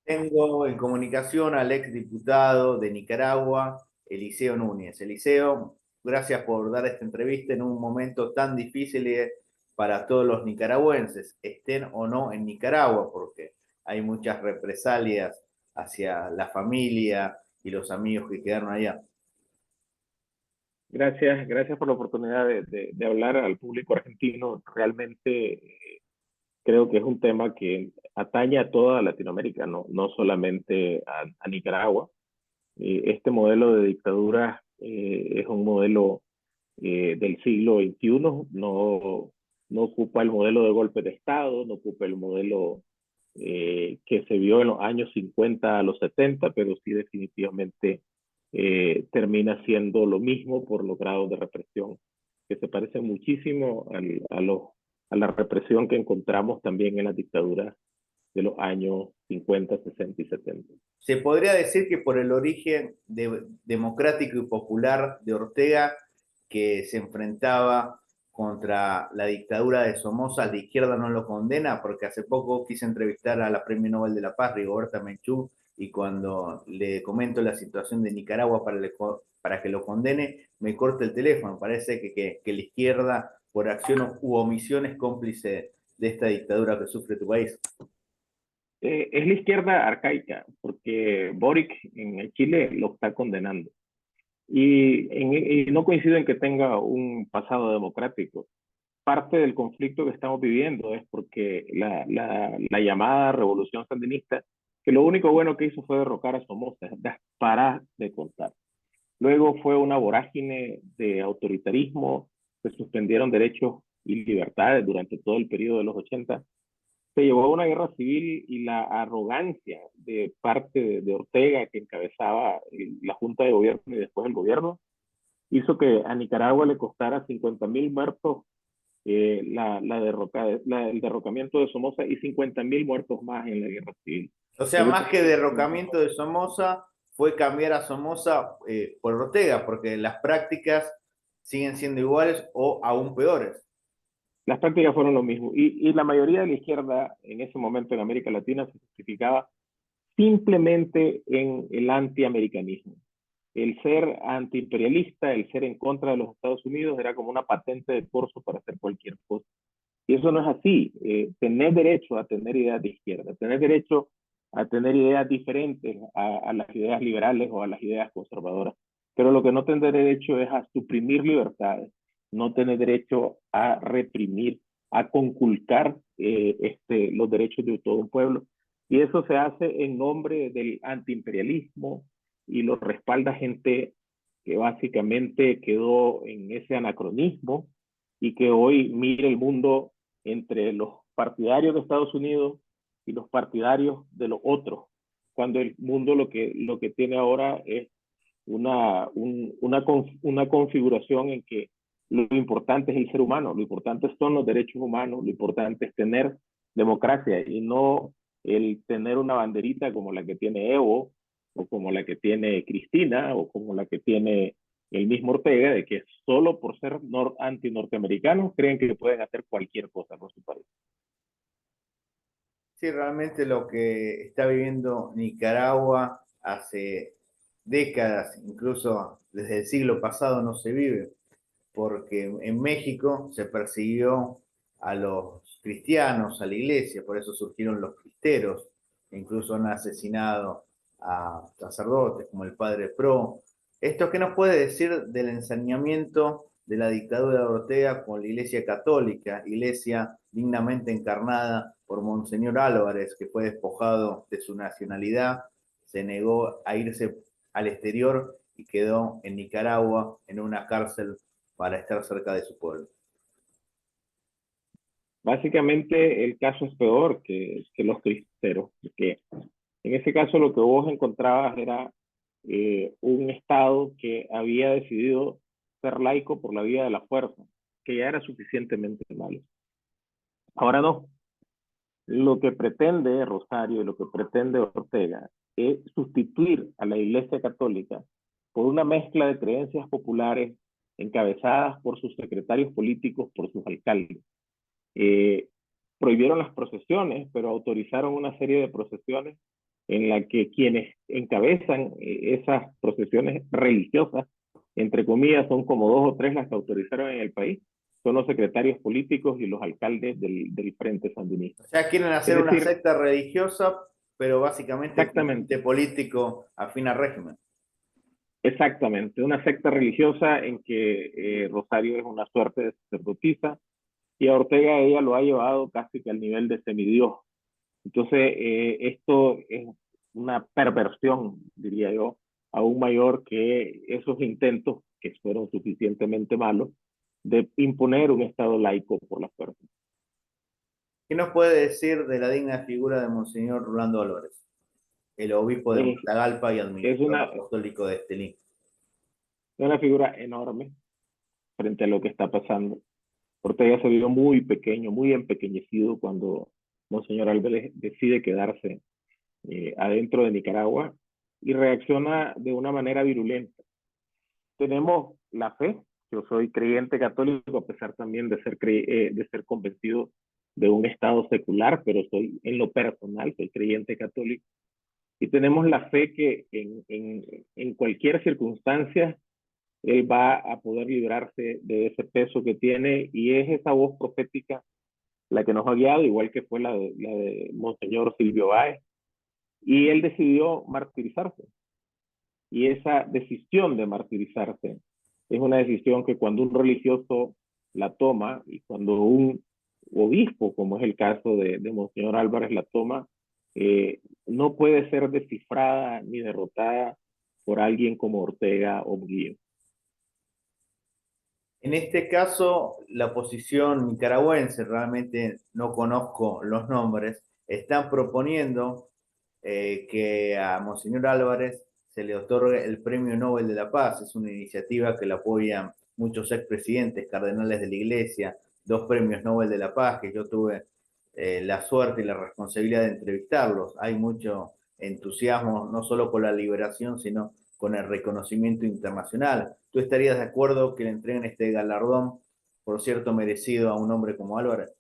Tengo en comunicación al exdiputado de Nicaragua, Eliseo Núñez. Eliseo, gracias por dar esta entrevista en un momento tan difícil para todos los nicaragüenses, estén o no en Nicaragua, porque hay muchas represalias hacia la familia y los amigos que quedaron allá. Gracias por la oportunidad de hablar al público argentino. Realmente creo que es un tema que atañe a toda Latinoamérica, no solamente a Nicaragua. Este modelo de dictadura es un modelo del siglo XXI, no ocupa el modelo de golpe de Estado, no ocupa el modelo que se vio en los años 50 a los 70, pero sí definitivamente termina siendo lo mismo por los grados de represión, que se parecen muchísimo a la represión que encontramos también en las dictaduras de los años 50, 60 y 70. Se podría decir que por el origen democrático y popular de Ortega, que se enfrentaba contra la dictadura de Somoza, la izquierda no lo condena, porque hace poco quise entrevistar a la Premio Nobel de la Paz, Rigoberta Menchú, y cuando le comento la situación de Nicaragua para que lo condene, me corta el teléfono. Parece que la izquierda, por acción u omisión, es cómplice de esta dictadura que sufre tu país. Es la izquierda arcaica, porque Boric en Chile lo está condenando. Y no coincido en que tenga un pasado democrático. Parte del conflicto que estamos viviendo es porque la llamada revolución sandinista, que lo único bueno que hizo fue derrocar a Somoza, para de contar. Luego fue una vorágine de autoritarismo, se suspendieron derechos y libertades durante todo el periodo de los 80, se llevó a una guerra civil y la arrogancia de parte de Ortega, que encabezaba la Junta de Gobierno y después el gobierno, hizo que a Nicaragua le costara 50.000 muertos el derrocamiento de Somoza y 50.000 muertos más en la guerra civil. O sea, Luego más que tuvimos derrocamiento de Somoza, fue cambiar a Somoza por Ortega, porque las prácticas siguen siendo iguales o aún peores. las prácticas fueron lo mismo. Y la mayoría de la izquierda en ese momento en América Latina se justificaba simplemente en el antiamericanismo. El ser antiimperialista, el ser en contra de los Estados Unidos era como una patente de corso para hacer cualquier cosa. Y eso no es así. Tener derecho a tener ideas de izquierda, tener derecho a tener ideas diferentes a las ideas liberales o a las ideas conservadoras. Pero lo que no tener derecho es a suprimir libertades, no tener derecho a reprimir, a conculcar los derechos de todo un pueblo. Y eso se hace en nombre del antiimperialismo y lo respalda gente que básicamente quedó en ese anacronismo y que hoy mira el mundo entre los partidarios de Estados Unidos y los partidarios de los otros, cuando el mundo lo que tiene ahora es una configuración en que lo importante es el ser humano, lo importante son los derechos humanos, lo importante es tener democracia y no el tener una banderita como la que tiene Evo o como la que tiene Cristina o como la que tiene el mismo Ortega, de que solo por ser anti-norteamericanos creen que pueden hacer cualquier cosa con su país. Sí, realmente lo que está viviendo Nicaragua hace décadas, incluso desde el siglo pasado, no se vive, porque en México se persiguió a los cristianos, a la iglesia, por eso surgieron los cristeros, e incluso han asesinado a sacerdotes como el padre Pro. ¿Esto qué nos puede decir del ensañamiento de la dictadura de Ortega con la iglesia católica, iglesia dignamente encarnada por Monseñor Álvarez, que fue despojado de su nacionalidad, se negó a irse al exterior y quedó en Nicaragua en una cárcel para estar cerca de su pueblo? Básicamente el caso es peor que los cristeros, porque en ese caso lo que vos encontrabas era un Estado que había decidido ser laico por la vía de la fuerza, que ya era suficientemente malo. Ahora no. Lo que pretende Rosario y lo que pretende Ortega es sustituir a la Iglesia Católica por una mezcla de creencias populares encabezadas por sus secretarios políticos, por sus alcaldes. Eh, Prohibieron las procesiones, pero autorizaron una serie de procesiones en la que quienes encabezan esas procesiones religiosas, entre comillas, son como 2 o 3 las que autorizaron en el país, son los secretarios políticos y los alcaldes del Frente Sandinista. O sea, quieren Es hacer una decir, secta religiosa, pero básicamente con un exactamente, frente político afín al régimen. exactamente, una secta religiosa en que Rosario es una suerte de sacerdotisa y a Ortega ella lo ha llevado casi que al nivel de semidios. Entonces, esto es una perversión, diría yo, aún mayor que esos intentos, que fueron suficientemente malos, de imponer un Estado laico por la fuerza. ¿Qué nos puede decir de la digna figura de Monseñor Rolando Álvarez, el obispo de Es, Matagalpa y es administrador apostólico de Estelí? una figura enorme frente a lo que está pasando. Ortega se vio muy pequeño, muy empequeñecido cuando Monseñor Álvarez decide quedarse adentro de Nicaragua y reacciona de una manera virulenta. Tenemos la fe. Yo soy creyente católico, a pesar también de ser convencido de un Estado secular, pero soy en lo personal, soy creyente católico. Y tenemos la fe que en cualquier circunstancia él va a poder librarse de ese peso que tiene, y es esa voz profética la que nos ha guiado, igual que fue la de Monseñor Silvio Báez, y él decidió martirizarse. Y esa decisión de martirizarse es una decisión que cuando un religioso la toma y cuando un obispo, como es el caso de Monseñor Álvarez, la toma, no puede ser descifrada ni derrotada por alguien como Ortega o Murillo. En este caso, la posición nicaragüense, realmente no conozco los nombres, están proponiendo que a Monseñor Álvarez se le otorgue el Premio Nobel de la Paz. Es una iniciativa que la apoyan muchos expresidentes, cardenales de la Iglesia, 2 premios Nobel de la Paz, que yo tuve la suerte y la responsabilidad de entrevistarlos. Hay mucho entusiasmo, no solo con la liberación, sino con el reconocimiento internacional. ¿Tú estarías de acuerdo que le entreguen este galardón, por cierto, merecido a un hombre como Álvarez?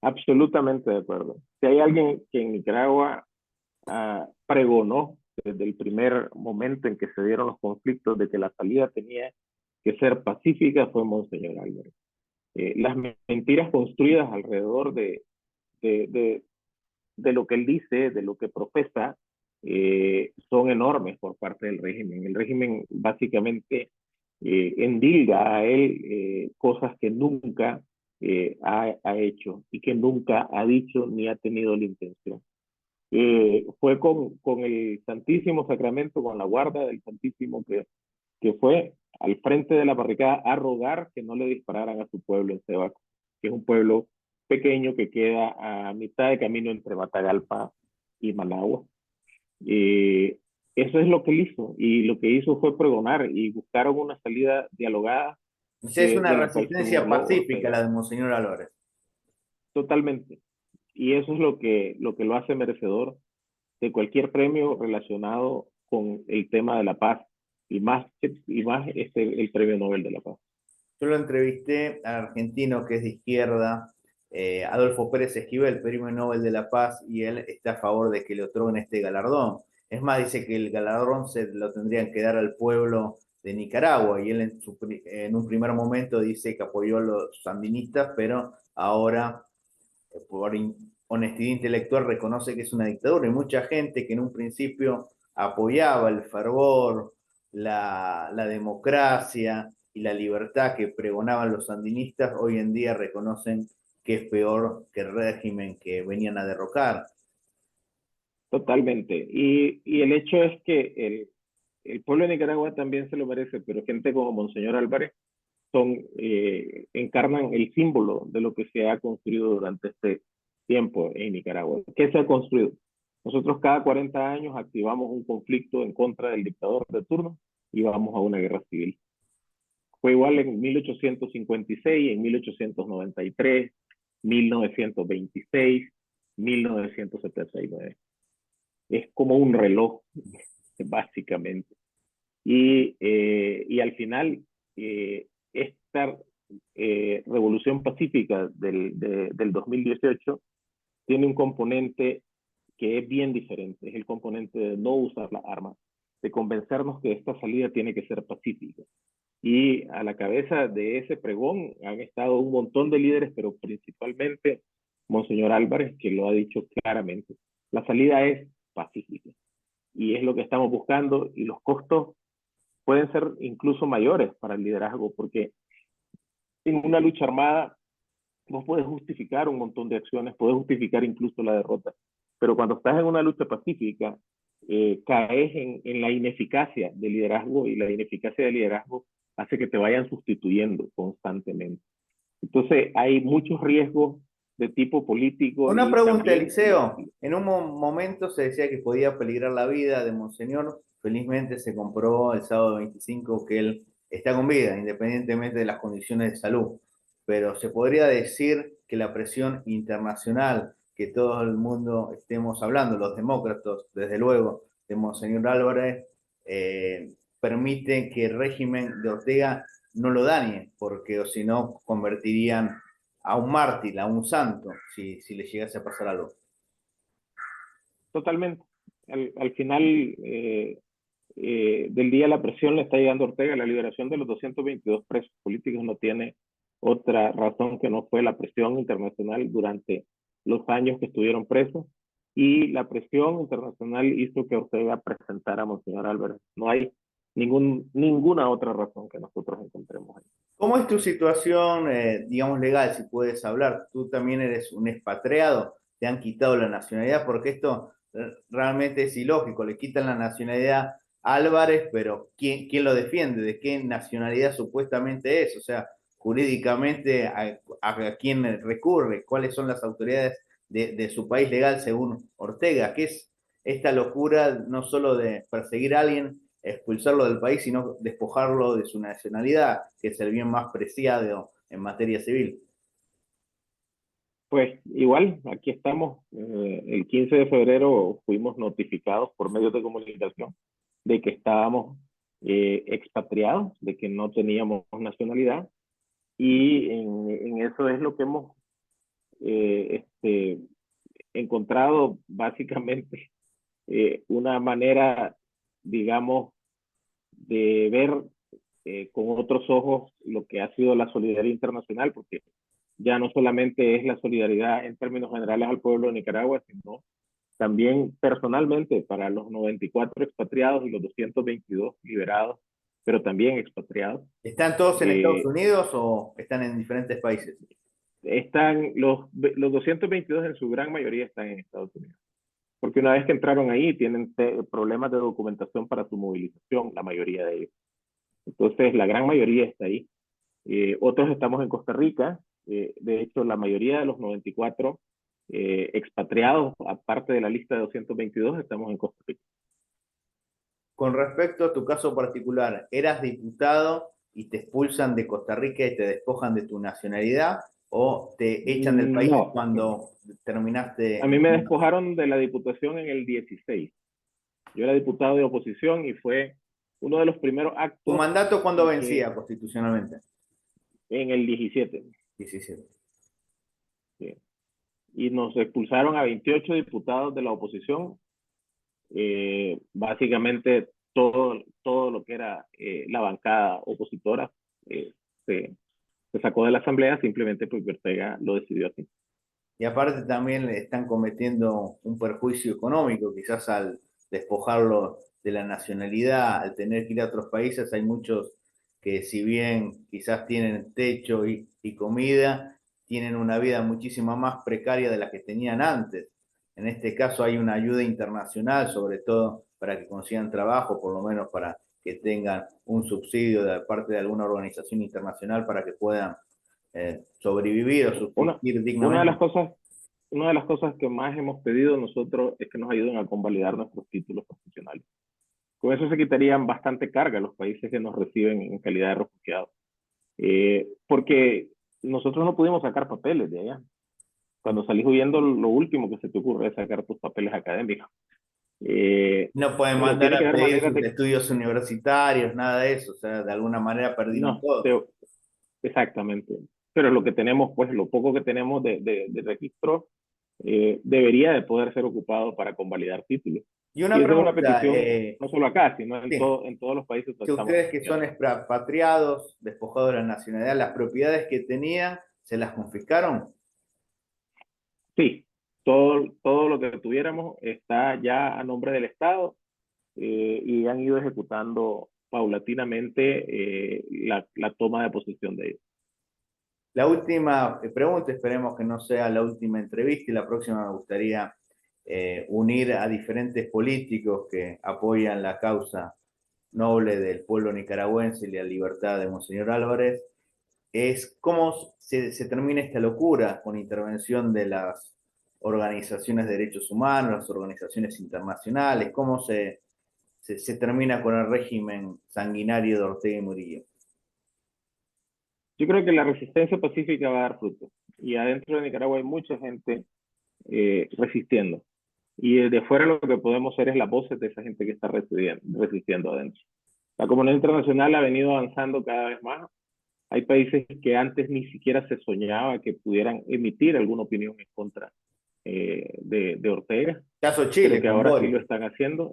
Absolutamente de acuerdo. Si hay alguien que en Nicaragua pregonó desde el primer momento en que se dieron los conflictos de que la salida tenía que ser pacífica, fue Monseñor Álvarez. Las mentiras construidas alrededor de, de, de lo que él dice, de lo que profesa, son enormes por parte del régimen. El régimen básicamente endilga a él cosas que nunca ha hecho y que nunca ha dicho ni ha tenido la intención. Fue con el Santísimo Sacramento, con la guarda del Santísimo, que fue al frente de la barricada a rogar que no le dispararan a su pueblo en Cebaco, que es un pueblo pequeño que queda a mitad de camino entre Matagalpa y Managua. Eh, Eso es lo que él hizo, y lo que hizo fue pregonar, y buscaron una salida dialogada Es una de la cual se resistencia inmoló pacífica Ortega, la de Monseñor Álvarez. totalmente. Y eso es lo que lo hace merecedor de cualquier premio relacionado con el tema de la paz, y más el Premio Nobel de la Paz. Yo lo entrevisté al argentino que es de izquierda, Adolfo Pérez Esquivel, Premio Nobel de la Paz, y él está a favor de que le otorguen este galardón. Es más, dice que el galardón se lo tendrían que dar al pueblo de Nicaragua, y él en un primer momento dice que apoyó a los sandinistas, pero ahora, por honestidad intelectual, reconoce que es una dictadura, y mucha gente que en un principio apoyaba el fervor, la democracia y la libertad que pregonaban los sandinistas, hoy en día reconocen que es peor que el régimen que venían a derrocar. Totalmente. Y el hecho es que el pueblo de Nicaragua también se lo merece, pero gente como Monseñor Álvarez encarnan el símbolo de lo que se ha construido durante este tiempo en Nicaragua. ¿Qué se ha construido? Nosotros cada 40 años activamos un conflicto en contra del dictador de turno y vamos a una guerra civil. Fue igual en 1856, en 1893, 1926, 1979. Es como un reloj, básicamente. Y al final, esta revolución pacífica del 2018 tiene un componente que es bien diferente, es el componente de no usar las armas, de convencernos que esta salida tiene que ser pacífica. Y a la cabeza de ese pregón han estado un montón de líderes, pero principalmente Monseñor Álvarez, que lo ha dicho claramente. La salida es pacífica y es lo que estamos buscando, y los costos pueden ser incluso mayores para el liderazgo, porque en una lucha armada vos puedes justificar un montón de acciones, puedes justificar incluso la derrota, pero cuando estás en una lucha pacífica, caes en la ineficacia del liderazgo, y la ineficacia del liderazgo hace que te vayan sustituyendo constantemente. Entonces hay muchos riesgos de tipo político Una y pregunta, también... Eliseo. En un momento se decía que podía peligrar la vida de Monseñor. Felizmente se comprobó el sábado 25 que él está con vida, independientemente de las condiciones de salud. Pero se podría decir que la presión internacional, que todo el mundo estemos hablando, los demócratas, desde luego, de Monseñor Álvarez, permite que el régimen de Ortega no lo dañe, porque o si no convertirían a un mártir, a un santo, si le llegase a pasar algo. Totalmente. Al final del día la presión le está llegando a Ortega. La liberación de los 222 presos políticos no tiene otra razón que no fue la presión internacional durante los años que estuvieron presos, y la presión internacional hizo que Ortega presentara a Monseñor Álvarez. No hay ninguna otra razón que nosotros encontremos ahí. ¿Cómo es tu situación, digamos, legal, si puedes hablar? Tú también eres un expatriado, te han quitado la nacionalidad, porque esto realmente es ilógico, le quitan la nacionalidad a Álvarez, pero ¿quién lo defiende? ¿De qué nacionalidad supuestamente es? O sea, jurídicamente, ¿a quién recurre? ¿Cuáles son las autoridades de su país legal según Ortega? ¿Qué es esta locura no solo de perseguir a alguien, expulsarlo del país, sino despojarlo de su nacionalidad, que es el bien más preciado en materia civil? Pues igual, aquí estamos. El 15 de febrero fuimos notificados por medios de comunicación de que estábamos expatriados, de que no teníamos nacionalidad, y en eso es lo que hemos encontrado básicamente una manera, digamos, de ver con otros ojos lo que ha sido la solidaridad internacional, porque ya no solamente es la solidaridad en términos generales al pueblo de Nicaragua, sino también personalmente para los 94 expatriados y los 222 liberados, pero también expatriados. ¿Están todos en Estados Unidos o están en diferentes países? Están los 222 en su gran mayoría están en Estados Unidos, porque una vez que entraron ahí tienen problemas de documentación para su movilización, la mayoría de ellos. Entonces la gran mayoría está ahí. Otros estamos en Costa Rica. De hecho, la mayoría de los 94 expatriados, aparte de la lista de 222, estamos en Costa Rica. Con respecto a tu caso particular, ¿eras diputado y te expulsan de Costa Rica y te despojan de tu nacionalidad, o te echan del país No, cuando a terminaste? mí me despojaron de la diputación en el 16. Yo era diputado de oposición y fue uno de los primeros ¿Tu actos mandato cuándo en que vencía constitucionalmente? en el 17. 17. Sí. Y nos expulsaron a 28 diputados de la oposición. Básicamente todo lo que era la bancada opositora eh, se, se sacó de la asamblea simplemente porque Ortega lo decidió así. Y aparte también le están cometiendo un perjuicio económico, quizás al despojarlo de la nacionalidad, al tener que ir a otros países. Hay muchos que, si bien quizás tienen techo y comida, tienen una vida muchísimo más precaria de la que tenían antes. En este caso hay una ayuda internacional, sobre todo para que consigan trabajo, por lo menos para que tengan un subsidio de parte de alguna organización internacional para que puedan sobrevivir o Una, subsistir una de las dignamente. cosas, una de las cosas que más hemos pedido nosotros es que nos ayuden a convalidar nuestros títulos profesionales. Con eso se quitarían bastante carga a los países que nos reciben en calidad de refugiados. Porque nosotros no pudimos sacar papeles de allá. Cuando salís huyendo, lo último que se te ocurre es sacar tus papeles académicos. No pueden Pero mandar tiene que a haber pedir maneras sus de... estudios universitarios, nada de eso. O sea, de alguna manera perdieron No, todo. exactamente. Pero lo que tenemos, pues lo poco que tenemos de registro, debería de poder ser ocupado para convalidar títulos. Y una Y esa es una pregunta, petición no solo acá, sino sí, en todos los países donde si estamos ustedes que son asociados. expatriados, despojados de la nacionalidad, las propiedades que tenían, ¿se las confiscaron? Sí, todo lo que tuviéramos está ya a nombre del Estado, y han ido ejecutando paulatinamente la toma de posesión de ellos. La última pregunta, esperemos que no sea la última entrevista y la próxima me gustaría unir a diferentes políticos que apoyan la causa noble del pueblo nicaragüense y la libertad de Monseñor Álvarez, es cómo se termina esta locura con intervención de las organizaciones de derechos humanos, las organizaciones internacionales, cómo se termina con el régimen sanguinario de Ortega y Murillo. Yo creo que la resistencia pacífica va a dar fruto. Y adentro de Nicaragua hay mucha gente resistiendo. Y desde fuera lo que podemos ser es las voces de esa gente que está resistiendo adentro. La comunidad internacional ha venido avanzando cada vez más. Hay países que antes ni siquiera se soñaba que pudieran emitir alguna opinión en contra de Ortega, Caso pero Chile que con ahora sí lo Boric. están haciendo.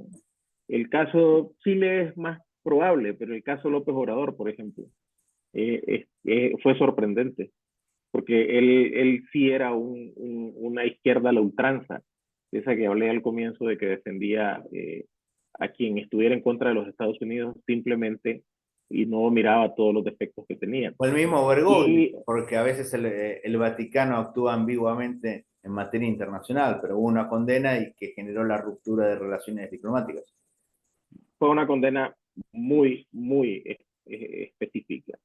El caso Chile es más probable, pero el caso López Obrador, por ejemplo, fue sorprendente, porque él sí era una izquierda a la ultranza, esa que hablé al comienzo de que defendía a quien estuviera en contra de los Estados Unidos simplemente y no miraba todos los defectos que tenía. O el mismo Bergoglio, Y porque a veces el Vaticano actúa ambiguamente en materia internacional, pero hubo una condena y que generó la ruptura de relaciones diplomáticas. fue una condena muy específica.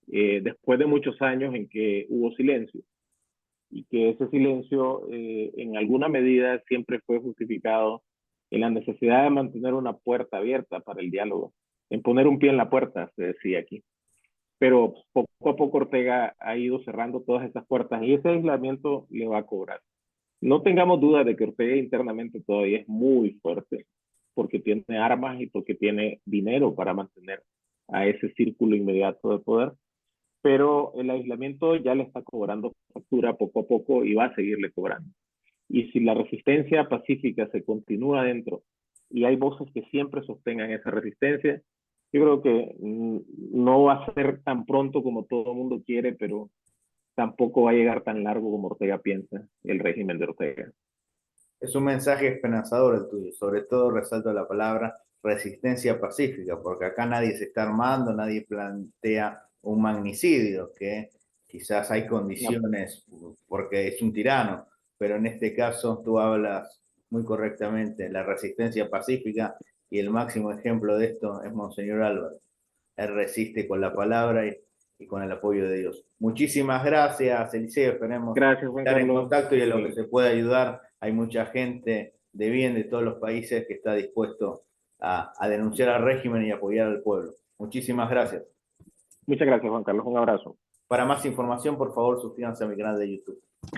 Después de muchos años en que hubo silencio, y que ese silencio en alguna medida siempre fue justificado en la necesidad de mantener una puerta abierta para el diálogo, en poner un pie en la puerta, se decía aquí. Pero poco a poco Ortega ha ido cerrando todas estas puertas y ese aislamiento le va a cobrar. No tengamos duda de que Ortega internamente todavía es muy fuerte, porque tiene armas y porque tiene dinero para mantener a ese círculo inmediato de poder, pero el aislamiento ya le está cobrando factura poco a poco y va a seguirle cobrando. Y si la resistencia pacífica se continúa dentro y hay voces que siempre sostengan esa resistencia, yo creo que no va a ser tan pronto como todo el mundo quiere, pero tampoco va a llegar tan largo como Ortega piensa, el régimen de Ortega. Es un mensaje esperanzador el tuyo, sobre todo resalto la palabra resistencia pacífica, porque acá nadie se está armando, nadie plantea un magnicidio, que quizás hay No, condiciones porque es un tirano, pero en este caso tú hablas muy correctamente, la resistencia pacífica y el máximo ejemplo de esto es Monseñor Álvarez. Él resiste con la palabra y con el apoyo de Dios. Muchísimas gracias, Eliseo. Esperemos gracias, Juan estar en Carlos. contacto y en lo que se pueda ayudar. Hay mucha gente de bien de todos los países que está dispuesto a denunciar al régimen y apoyar al pueblo. Muchísimas gracias. Muchas gracias, Juan Carlos. Un abrazo. Para más información, por favor, suscríbanse a mi canal de YouTube.